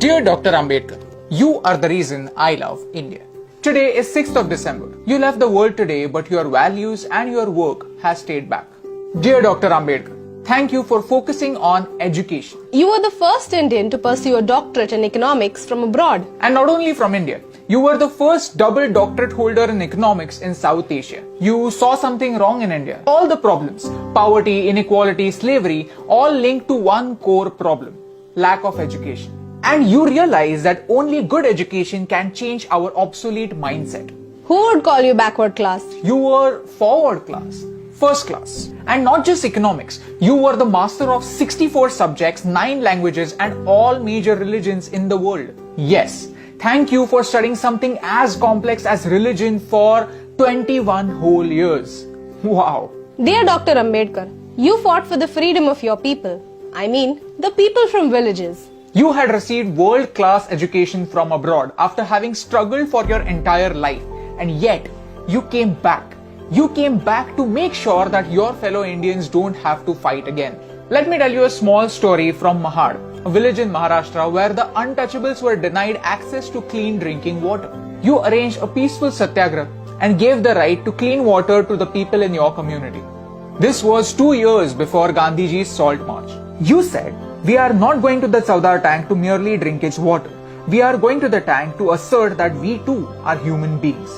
Dear Dr. Ambedkar, you are the reason I love India. Today is 6th of December. You left the world today, but your values and your work has stayed back. Dear Dr. Ambedkar, thank you for focusing on education. You were the first Indian to pursue a doctorate in economics from abroad. And not only from India, you were the first double doctorate holder in economics in South Asia. You saw something wrong in India. All the problems, poverty, inequality, slavery, all linked to one core problem, lack of education. And you realize that only good education can change our obsolete mindset. Who would call you backward class? You were forward class, first class. And not just economics, you were the master of 64 subjects, 9 languages and all major religions in the world. Yes, thank you for studying something as complex as religion for 21 whole years. Wow. Dear Dr. Ambedkar, you fought for the freedom of your people. I mean, the people from villages. You had received world-class education from abroad after having struggled for your entire life, and yet you came back. You came back to make sure that your fellow Indians don't have to fight again. Let me tell you a small story from Mahad, a village in Maharashtra where the untouchables were denied access to clean drinking water. You arranged a peaceful satyagraha and gave the right to clean water to the people in your community. This was 2 years before Gandhiji's Salt March. You said, "We are not going to the Saudar tank to merely drink its water. We are going to the tank to assert that we too are human beings."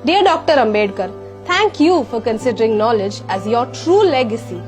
Dear Dr. Ambedkar, thank you for considering knowledge as your true legacy.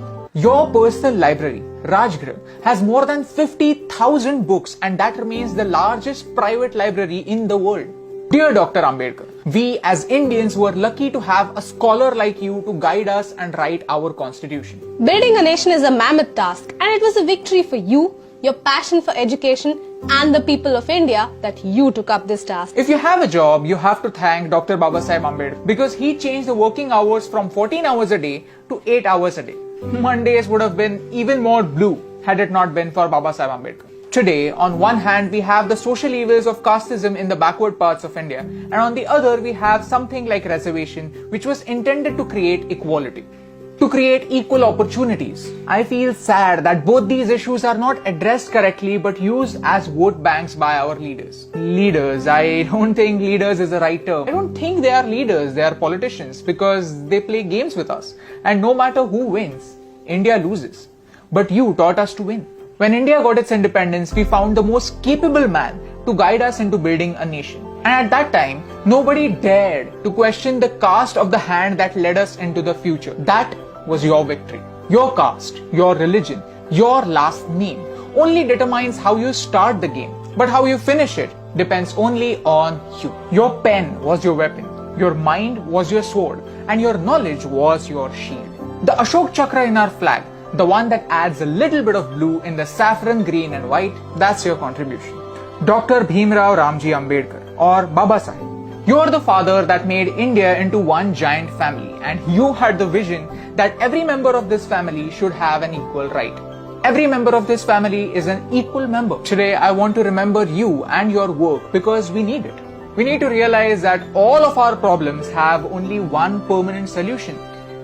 Your personal library, Rajgriha, has more than 50,000 books and that remains the largest private library in the world. Dear Dr. Ambedkar, we as Indians were lucky to have a scholar like you to guide us and write our constitution. Building a nation is a mammoth task, and it was a victory for you, your passion for education, and the people of India that you took up this task. If you have a job, you have to thank Dr. Babasaheb Ambedkar because he changed the working hours from 14 hours a day to 8 hours a day. Mondays would have been even more blue had it not been for Babasaheb Ambedkar. Today, on one hand, we have the social evils of casteism in the backward parts of India, and on the other, we have something like reservation, which was intended to create equality, to create equal opportunities. I feel sad that both these issues are not addressed correctly but used as vote banks by our leaders. Leaders, I don't think leaders is the right term. I don't think they are leaders, they are politicians because they play games with us. And no matter who wins, India loses. But you taught us to win. When India got its independence, we found the most capable man to guide us into building a nation. And at that time, nobody dared to question the caste of the hand that led us into the future. That was your victory. Your caste, your religion, your last name only determines how you start the game. But how you finish it depends only on you. Your pen was your weapon, your mind was your sword, and your knowledge was your shield. The Ashok Chakra in our flag, the one that adds a little bit of blue in the saffron, green and white, that's your contribution. Dr. Bhimrao Ramji Ambedkar or Baba Sahib, you're the father that made India into one giant family and you had the vision that every member of this family should have an equal right. Every member of this family is an equal member. Today I want to remember you and your work because we need it. We need to realize that all of our problems have only one permanent solution: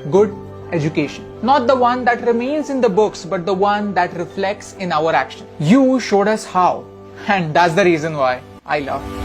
good education. Not the one that remains in the books, but the one that reflects in our action. You showed us how, and that's the reason why I love you.